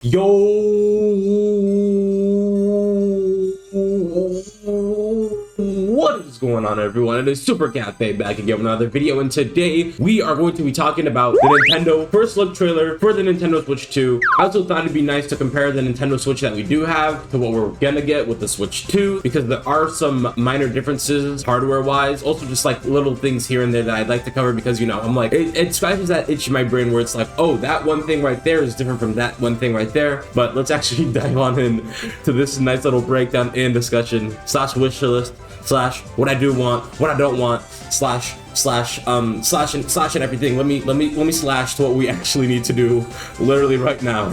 What is going on, everyone? It is Super Cafe back again with another video, and today we are going to be talking about the Nintendo first look trailer for the Nintendo Switch 2. I also thought it'd be nice to compare the Nintendo Switch that we do have to what we're gonna get with the Switch 2, because there are some minor differences hardware-wise. Also, just like little things here and there that I'd like to cover, because, you know, I'm like, it scratches that itch in my brain where it's like, oh, that one thing right there is different from that one thing right there. But let's actually dive on in to this nice little breakdown and discussion slash wish list slash what I do want, what I don't want, slash and everything. Let me slash to what we actually need to do literally right now.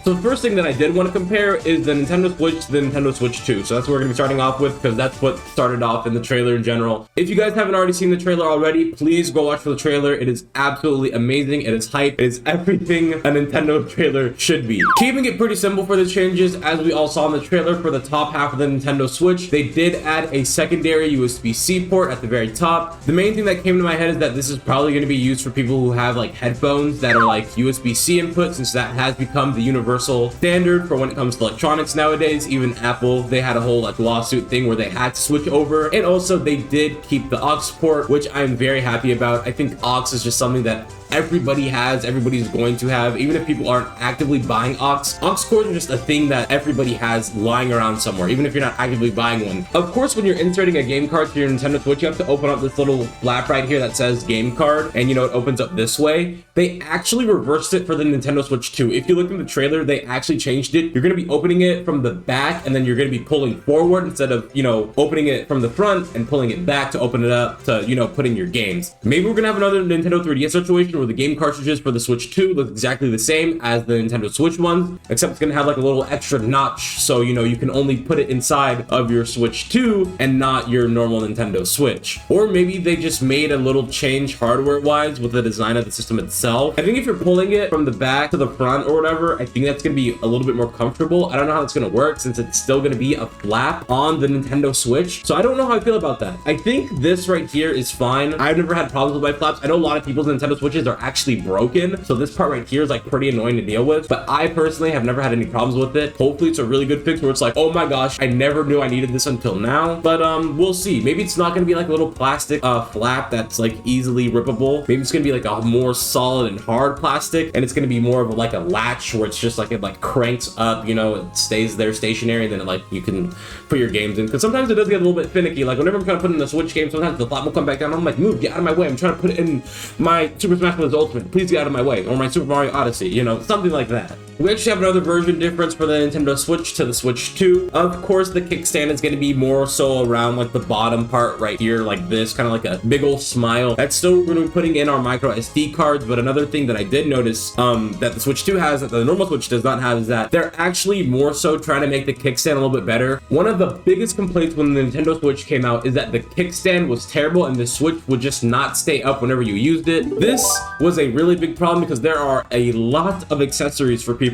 So the first thing that I did want to compare is the Nintendo Switch to the Nintendo Switch 2. So that's what we're gonna be starting off with, because that's what started off in the trailer in general. If you guys haven't already seen the trailer already, please go watch the trailer. It is absolutely amazing. It is hype. It is everything a Nintendo trailer should be. Keeping it pretty simple for the changes, as we all saw in the trailer for the top half of the Nintendo Switch, they did add a secondary USB-C port at the very top. The main thing that came to my head is that this is probably going to be used for people who have like headphones that are like USB-C input, since that has become the universal standard for when it comes to electronics nowadays. Even Apple, they had a whole like lawsuit thing where they had to switch over. And also they did keep the aux port, which I'm very happy about. I think aux is just something that everybody has, everybody's going to have, even if people aren't actively buying aux cords are just a thing that everybody has lying around somewhere, even if you're not actively buying one. Of course, when you're inserting a game card to your Nintendo Switch, you have to open up this little flap right here that says game card, and you know, it opens up this way. They actually reversed it for the Nintendo Switch 2. If you look in the trailer, they actually changed it. You're going to be opening it from the back, and then you're going to be pulling forward instead of, you know, opening it from the front and pulling it back to open it up to, you know, put in your games. Maybe we're going to have another Nintendo 3DS situation where the game cartridges for the Switch 2 look exactly the same as the Nintendo Switch ones, except it's going to have like a little extra notch, so, you know, you can only put it inside of your Switch 2 and not your normal Nintendo Switch. Or maybe they just made a little change hardware-wise with the design of the system itself. I think if you're pulling it from the back to the front or whatever, I think that's going to be a little bit more comfortable. I don't know how it's going to work, since it's still going to be a flap on the Nintendo Switch. So I don't know how I feel about that. I think this right here is fine. I've never had problems with my flaps. I know a lot of people's Nintendo Switches are actually broken, so this part right here is like pretty annoying to deal with, but I personally have never had any problems with it. Hopefully it's a really good fix where it's like, oh my gosh, I never knew I needed this until now. But we'll see. Maybe it's not gonna be like a little plastic flap that's like easily rippable. Maybe it's gonna be like a more solid and hard plastic, and it's gonna be more of like a latch where it's just like it like cranks up, you know, it stays there stationary, and then it, like you can put your games in, because sometimes it does get a little bit finicky. Like whenever I'm trying to put in a Switch game, sometimes the flap will come back down. I'm like, move, get out of my way, I'm trying to put it in my Super Smash Bros. Ultimate, please get out of my way, or my Super Mario Odyssey, you know, something like that. We actually have another version difference for the Nintendo Switch to the Switch 2. Of course, the kickstand is going to be more so around like the bottom part right here, like this, kind of like a big old smile. That's still going to be putting in our micro SD cards, but another thing that I did notice that the Switch 2 has that the normal Switch does not have is that they're actually more so trying to make the kickstand a little bit better. One of the biggest complaints when the Nintendo Switch came out is that the kickstand was terrible and the Switch would just not stay up whenever you used it. This was a really big problem because there are a lot of accessories for people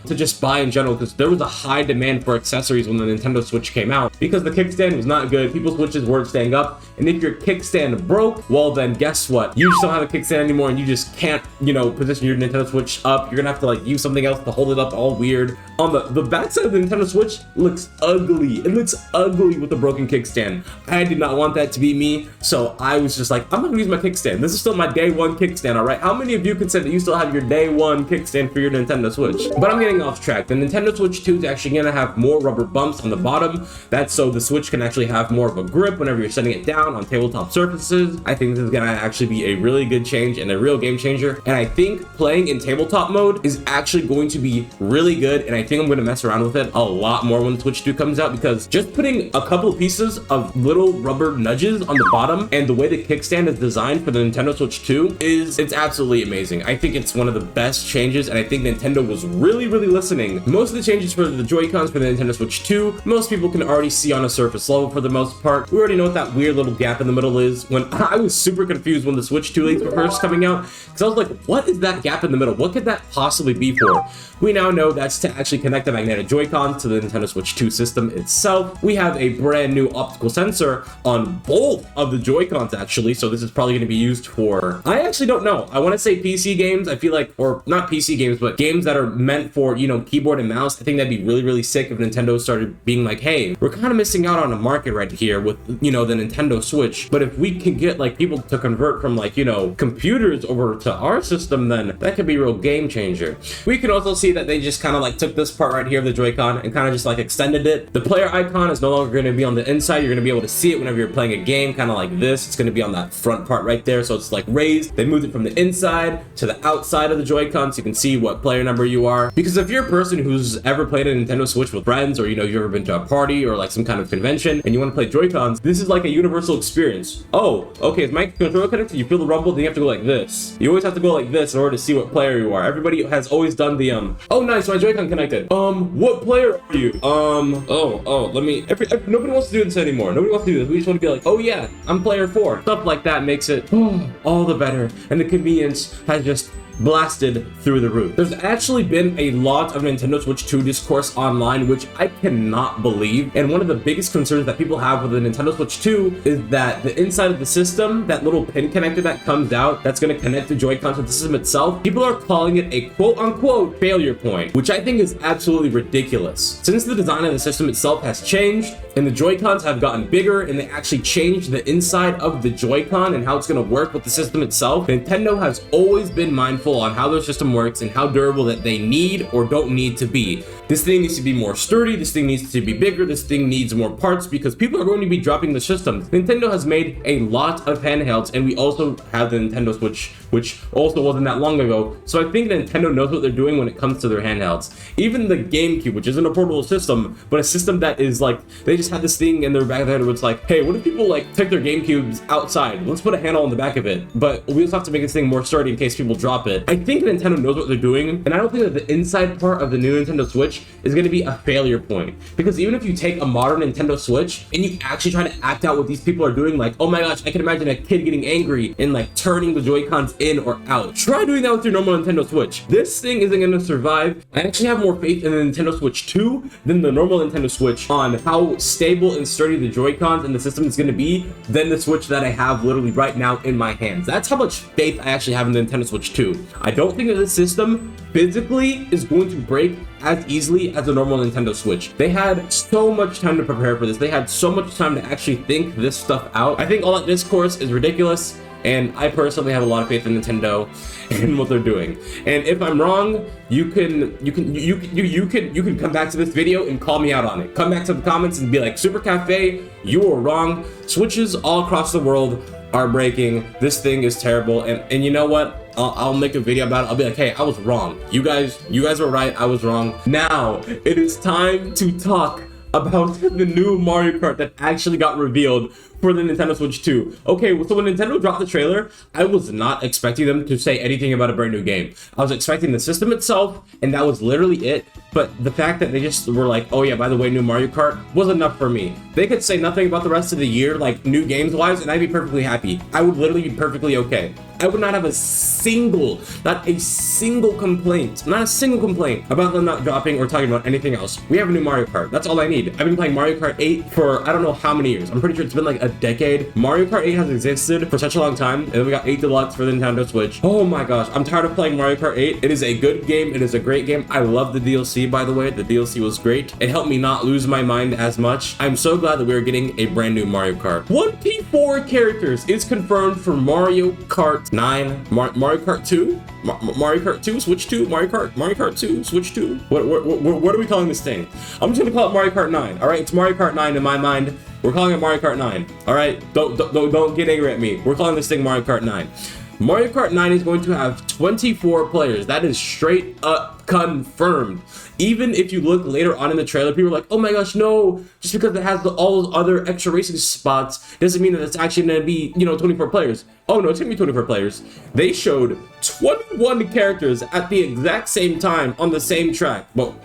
to just buy in general, because there was a high demand for accessories when the Nintendo Switch came out, because the kickstand was not good. People's Switches weren't staying up, and if your kickstand broke, well then guess what? You just don't have a kickstand anymore, and you just can't, you know, position your Nintendo Switch up. You're gonna have to like use something else to hold it up all weird. On the back side of the Nintendo Switch looks ugly. It looks ugly with a broken kickstand. I did not want that to be me, so I was just like, I'm not gonna use my kickstand. This is still my day one kickstand, all right? How many of you can say that you still have your day one kickstand for your Nintendo Switch? But I'm getting off track. The Nintendo Switch 2 is actually gonna have more rubber bumps on the bottom. That's so the Switch can actually have more of a grip whenever you're setting it down on tabletop surfaces. I think this is gonna actually be a really good change and a real game changer. And I think playing in tabletop mode is actually going to be really good. And I think I'm gonna mess around with it a lot more when the Switch 2 comes out, because just putting a couple of pieces of little rubber nudges on the bottom and the way the kickstand is designed for the Nintendo Switch 2 it's absolutely amazing. I think it's one of the best changes, and I think Nintendo was really listening. Most of the changes for the Joy-Cons for the Nintendo Switch 2, most people can already see on a surface level for the most part. We already know what that weird little gap in the middle is. When I was super confused when the Switch 2 leaks were first coming out, because I was like, what is that gap in the middle? What could that possibly be for? We now know that's to actually connect the magnetic Joy-Cons to the Nintendo Switch 2 system itself. We have a brand new optical sensor on both of the Joy-Cons actually, so this is probably going to be used for, I actually don't know. know, I want to say PC games. I feel like, or not PC games, but games that are meant for, you know, keyboard and mouse. I think that'd be really, really sick if Nintendo started being like, hey, we're kind of missing out on a market right here with, you know, the Nintendo Switch. But if we can get like people to convert from like, you know, computers over to our system, then that could be a real game changer. We can also see that they just kind of like took this part right here of the Joy-Con and kind of just like extended it. The player icon is no longer going to be on the inside. You're going to be able to see it whenever you're playing a game, kind of like this. It's going to be on that front part right there. So it's like raised. They moved it from the inside to the outside of the Joy-Con so you can see what player number you are. Because if you're a person who's ever played a Nintendo Switch with friends, or, you know, you've ever been to a party or like some kind of convention and you want to play Joy-Cons, this is like a universal experience. Oh, okay, is my controller connected? You feel the rumble, then you have to go like this. You always have to go like this in order to see what player you are. Everybody has always done the, oh nice, my Joy-Con connected. What player are you? Nobody wants to do this anymore. Nobody wants to do this. We just want to be like, oh yeah, I'm player 4. Stuff like that makes it all the better. And the convenience has just blasted through the roof. There's actually been a lot of Nintendo Switch 2 discourse online, which I cannot believe. And one of the biggest concerns that people have with the Nintendo Switch 2 is that the inside of the system, that little pin connector that comes out, that's going to connect the Joy-Cons to the system itself, people are calling it a quote-unquote failure point, which I think is absolutely ridiculous. Since the design of the system itself has changed, and the Joy-Cons have gotten bigger, and they actually changed the inside of the Joy-Con and how it's going to work with the system itself, Nintendo has always been mindful on how their system works and how durable that they need or don't need to be. This thing needs to be more sturdy, this thing needs to be bigger, this thing needs more parts because people are going to be dropping the systems. Nintendo has made a lot of handhelds, and we also have the Nintendo Switch, which also wasn't that long ago. So I think Nintendo knows what they're doing when it comes to their handhelds. Even the GameCube, which isn't a portable system, but a system that is like, they just had this thing in their back of their head where it's like, hey, what if people like took their GameCubes outside? Let's put a handle on the back of it. But we also have to make this thing more sturdy in case people drop it. I think Nintendo knows what they're doing, and I don't think that the inside part of the new Nintendo Switch is going to be a failure point. Because even if you take a modern Nintendo Switch and you actually try to act out what these people are doing, like, oh my gosh, I can imagine a kid getting angry and like turning the Joy-Cons in or out. Try doing that with your normal Nintendo Switch. This thing isn't going to survive. I actually have more faith in the Nintendo Switch 2 than the normal Nintendo Switch on how stable and sturdy the Joy-Cons and the system is going to be than the Switch that I have literally right now in my hands. That's how much faith I actually have in the Nintendo Switch 2. I don't think that the system physically is going to break as easily as a normal Nintendo Switch. They had so much time to prepare for this. They had so much time to actually think this stuff out. I think all that discourse is ridiculous, and I personally have a lot of faith in Nintendo and what they're doing. And if I'm wrong, you can come back to this video and call me out on it. Come back to the comments and be like, Super Cafe, you were wrong. Switches all across the world are breaking. This thing is terrible. And you know what? I'll make a video about it. I'll be like, hey, I was wrong. You guys were right. I was wrong. Now it is time to talk about the new Mario Kart that actually got revealed for the Nintendo Switch 2. Okay, so when Nintendo dropped the trailer, I was not expecting them to say anything about a brand new game. I was expecting the system itself, and that was literally it. But the fact that they just were like, oh yeah, by the way, new Mario Kart, was enough for me. They could say nothing about the rest of the year, like new games wise, and I'd be perfectly happy. I would literally be perfectly okay. I would not have not a single complaint about them not dropping or talking about anything else. We have a new Mario Kart. That's all I need. I've been playing Mario Kart 8 for I don't know how many years. I'm pretty sure it's been like a decade. Mario Kart 8 has existed for such a long time, and then we got 8 Deluxe for the Nintendo Switch. Oh my gosh, I'm tired of playing Mario Kart 8. It is a good game. It is a great game. I love the DLC, by the way. The DLC was great. It helped me not lose my mind as much. I'm so glad that we are getting a brand new Mario Kart. 24 characters is confirmed for Mario Kart 9, Mario Kart 2, Mario Kart 2, Switch 2, Mario Kart 2, Switch 2. What are we calling this thing? I'm just gonna call it Mario Kart 9. All right, it's Mario Kart 9 in my mind. We're calling it Mario Kart 9. All right, don't get angry at me. We're calling this thing Mario Kart 9. Mario Kart 9 is going to have 24 players. That is straight up confirmed. Even if you look later on in the trailer, people are like, oh my gosh, no, just because it has all those other extra racing spots doesn't mean that it's actually going to be, 24 players. Oh no, it's going to be 24 players. They showed 21 characters at the exact same time on the same track. Well,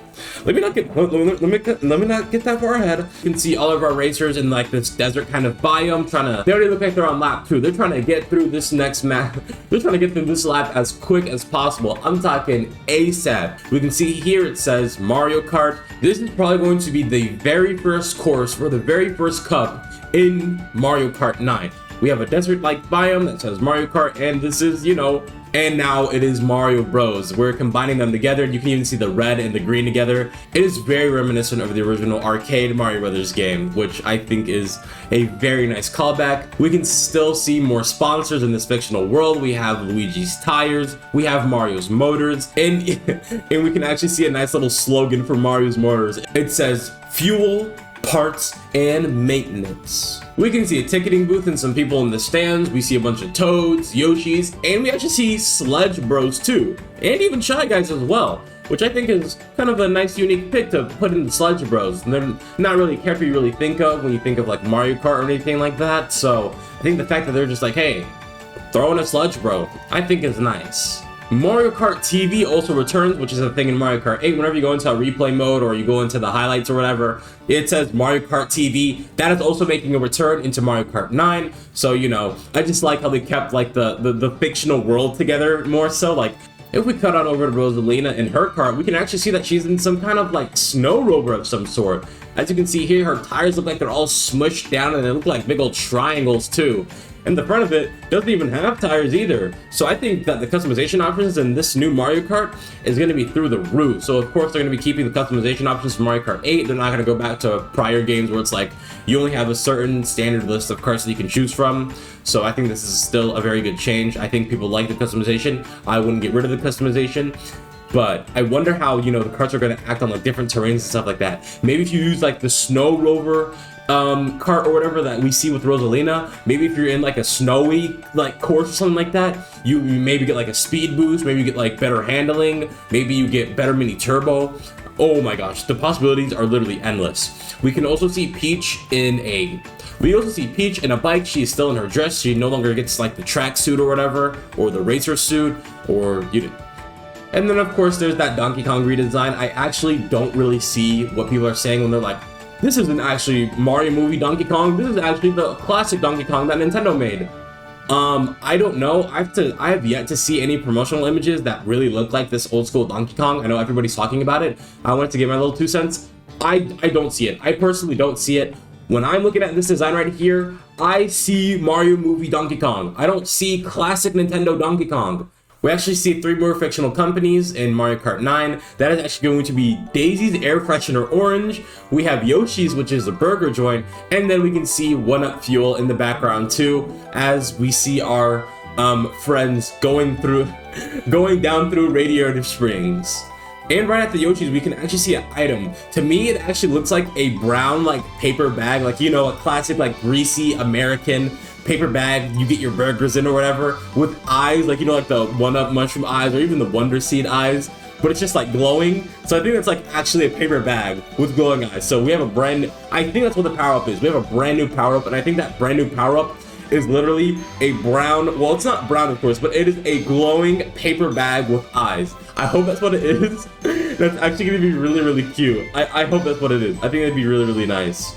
let me not get that far ahead. You can see all of our racers in like this desert kind of biome they already look like they're on lap 2. They're trying to get through this next map. They're trying to get through this lap as quick as possible. I'm talking ASAP. We can see here it says Mario Kart. This is probably going to be the very first course for the very first cup in Mario Kart 9. We have a desert-like biome that says Mario Kart, and this is, you know, and now it is Mario Bros. We're combining them together. You can even see the red and the green together. It is very reminiscent of the original arcade Mario Brothers game, which I think is a very nice callback. We can still see more sponsors in this fictional world. We have Luigi's Tires, we have Mario's Motors, and we can actually see a nice little slogan for Mario's Motors. It says, fuel, parts, and maintenance. We can see a ticketing booth and some people in the stands. We see a bunch of Toads, Yoshis, and we actually see Sledge Bros too, and even Shy Guys as well, which I think is kind of a nice unique pick to put in the Sledge Bros. And they're not really a character you really think of when you think of like Mario Kart or anything like that, so I think the fact that they're just like, hey, throw in a Sledge Bro, I think is nice. Mario Kart TV also returns, which is a thing in Mario Kart 8. Whenever you go into a replay mode or you go into the highlights or whatever, it says Mario Kart TV. That is also making a return into Mario Kart 9. So, you know, I just like how they kept like the fictional world together more so. Like, if we cut on over to Rosalina in her kart, we can actually see that she's in some kind of like snow rover of some sort. As you can see here, her tires look like they're all smushed down and they look like big old triangles too. And the front of it doesn't even have tires either. So I think that the customization options in this new Mario Kart is going to be through the roof. So of course they're going to be keeping the customization options from Mario Kart 8. They're not going to go back to prior games where it's like you only have a certain standard list of karts that you can choose from. So I think this is still a very good change. I think people like the customization. I wouldn't get rid of the customization. But I wonder how, you know, the karts are going to act on like different terrains and stuff like that. Maybe if you use like the snow rover kart or whatever that we see with Rosalina, maybe if you're in like a snowy like course or something like that, you maybe get like a speed boost, maybe you get like better handling, maybe you get better mini turbo. Oh my gosh, the possibilities are literally endless. We can also see Peach in a bike. She is still in her dress. She no longer gets like the track suit or whatever, or the racer suit, or you know. And then of course there's that Donkey Kong redesign. I actually don't really see what people are saying when they're like, this isn't actually Mario movie Donkey Kong, this is actually the classic Donkey Kong that Nintendo made. I don't know. I have yet to see any promotional images that really look like this old school Donkey Kong. I know everybody's talking about it. I wanted to give my little 2 cents. I don't see it. I personally don't see it. When I'm looking at this design right here, I see Mario movie Donkey Kong. I don't see classic Nintendo Donkey Kong. We actually see 3 more fictional companies in Mario Kart 9. That is actually going to be Daisy's Air Freshener Orange. We have Yoshi's, which is a burger joint. And then we can see 1UP Fuel in the background too, as we see our friends going down through Radiator Springs. And right at the Yoshi's, we can actually see an item. To me, it actually looks like a brown like paper bag, like, you know, a classic like greasy American paper bag you get your burgers in or whatever, with eyes, like, you know, like the 1UP mushroom eyes or even the Wonder Seed eyes, but it's just like glowing. So I think it's like actually a paper bag with glowing eyes. So we have I think that's what the power-up is. We have a brand new power-up, and I think that brand new power-up is literally a brown, well, it's not brown of course, but it is a glowing paper bag with eyes. I hope that's what it is. That's actually gonna be really, really cute. I hope that's what it is. I think that'd be really, really nice.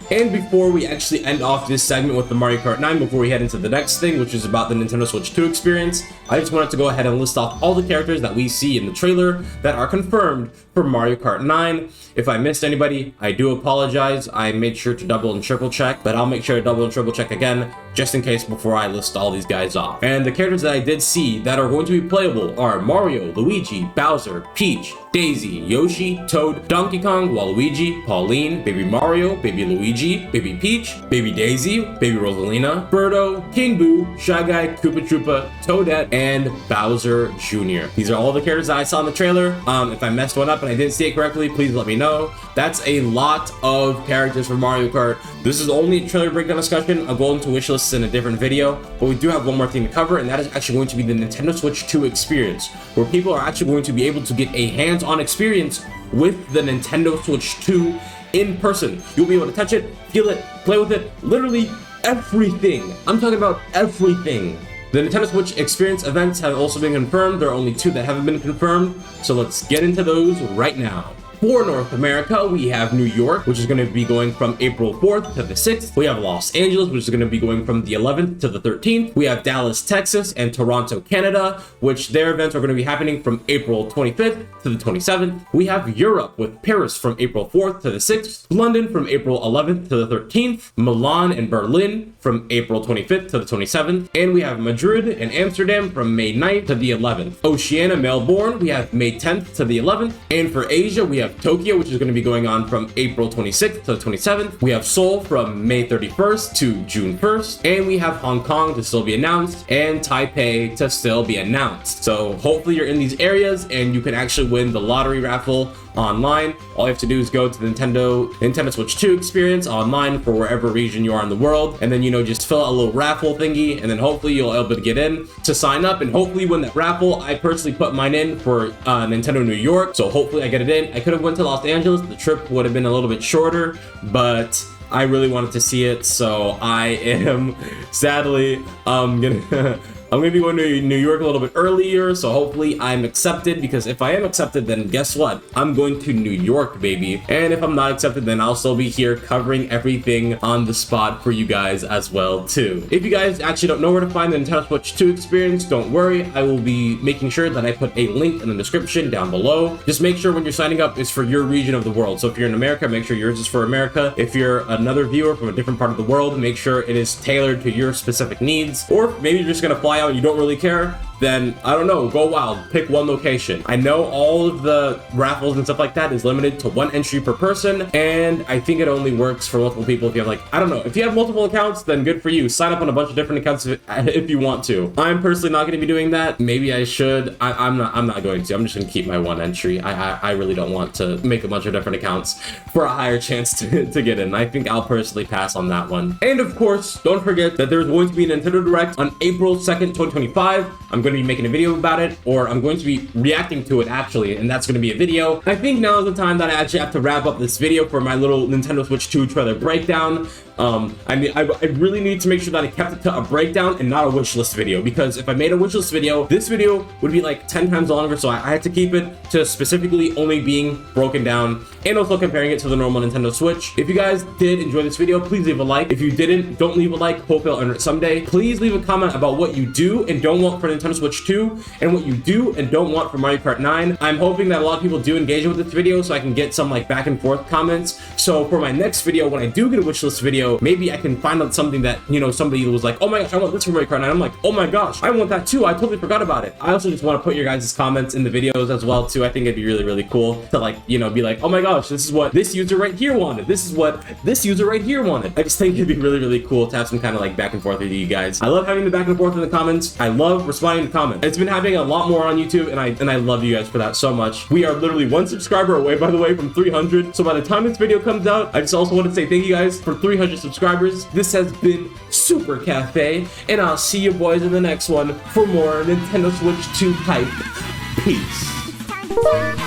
And before we actually end off this segment with the Mario Kart 9, before we head into the next thing, which is about the Nintendo Switch 2 experience, I just wanted to go ahead and list off all the characters that we see in the trailer that are confirmed for Mario Kart 9. If I missed anybody, I do apologize. I made sure to double and triple check, but I'll make sure to double and triple check again, just in case before I list all these guys off. And the characters that I did see that are going to be playable are Mario, Luigi, Bowser, Peach, Daisy, Yoshi, Toad, Donkey Kong, Waluigi, Pauline, Baby Mario, Baby Luigi, Baby Peach, Baby Daisy, Baby Rosalina, Birdo, King Boo, Shy Guy, Koopa Troopa, Toadette, and Bowser Jr. These are all the characters that I saw in the trailer. If I messed one up and I didn't see it correctly, please let me know. That's a lot of characters for Mario Kart. This is only a trailer breakdown discussion. I'll go into wish lists in a different video, but we do have one more thing to cover, and that is actually going to be the Nintendo Switch 2 experience, where people are actually going to be able to get a hands-on experience with the Nintendo Switch 2 in person. You'll be able to touch it, feel it, play with it, literally everything. I'm talking about everything. The Nintendo Switch experience events have also been confirmed. There are only 2 that haven't been confirmed, so let's get into those right now. For North America, we have New York, which is going to be going from April 4th to the 6th. We have Los Angeles, which is going to be going from the 11th to the 13th. We have Dallas, Texas, and Toronto, Canada, which their events are going to be happening from April 25th to the 27th. We have Europe with Paris from April 4th to the 6th. London from April 11th to the 13th. Milan and Berlin from April 25th to the 27th. And we have Madrid and Amsterdam from May 9th to the 11th. Oceania, Melbourne, we have May 10th to the 11th. And for Asia, we have Tokyo, which is going to be going on from April 26th to the 27th. We have Seoul from May 31st to June 1st. And we have Hong Kong to still be announced and Taipei to still be announced. So hopefully you're in these areas and you can actually win the lottery raffle online. All you have to do is go to the Nintendo Switch 2 experience online for wherever region you are in the world, and then just fill out a little raffle thingy, and then hopefully you'll be able to get in to sign up and hopefully win that raffle. I personally put mine in for Nintendo New York, so hopefully I get it in. I could have went to Los Angeles. The trip would have been a little bit shorter, but I really wanted to see it, so I am sadly I'm gonna be going to New York a little bit earlier, so hopefully I'm accepted, because if I am accepted, then guess what? I'm going to New York, baby. And if I'm not accepted, then I'll still be here covering everything on the spot for you guys as well, too. If you guys actually don't know where to find the Nintendo Switch 2 experience, don't worry. I will be making sure that I put a link in the description down below. Just make sure when you're signing up, it's for your region of the world. So if you're in America, make sure yours is for America. If you're another viewer from a different part of the world, make sure it is tailored to your specific needs. Or maybe you're just gonna fly out and you don't really care, then I don't know, go wild, pick one location. I know all of the raffles and stuff like that is limited to 1 entry per person, and I think it only works for multiple people if you have I don't know, if you have multiple accounts, then good for you. Sign up on a bunch of different accounts if you want to. I'm personally not going to be doing that. Maybe I should. I'm not going to. I'm just going to keep my 1 entry. I really don't want to make a bunch of different accounts for a higher chance to get in. I think I'll personally pass on that one. And of course, don't forget that there's going to be a Nintendo Direct on April 2nd, 2025. I'm going to be making a video about it, or I'm going to be reacting to it actually, and that's going to be a video. I think now is the time that I actually have to wrap up this video for my little Nintendo Switch 2 trailer breakdown. I really need to make sure that I kept it to a breakdown and not a wish list video, because if I made a wish list video, this video would be like 10 times longer, so I had to keep it to specifically only being broken down and also comparing it to the normal Nintendo Switch. If you guys did enjoy this video, please leave a like. If you didn't, don't leave a like. Hope I'll earn it someday. Please leave a comment about what you do and don't want for Nintendo Switch 2 and what you do and don't want for Mario Kart 9. I'm hoping that a lot of people do engage with this video so I can get some back and forth comments. So for my next video, when I do get a wish list video, maybe I can find out something that, somebody was like, oh my gosh, I want this for Mario Kart 9. I'm like, oh my gosh, I want that too. I totally forgot about it. I also just want to put your guys' comments in the videos as well too. I think it'd be really, really cool to be like, oh my gosh, this is what this user right here wanted. This is what this user right here wanted. I just think it'd be really, really cool to have some kind of back and forth with you guys. I love having the back and forth in the comments. I love responding to comments. It's been happening a lot more on YouTube, and I love you guys for that so much. We are literally 1 subscriber away, by the way, from 300. So by the time this video comes out, I just also want to say thank you guys for 300 subscribers. This has been Super Cafe, and I'll see you boys in the next one for more Nintendo Switch 2 hype. Peace.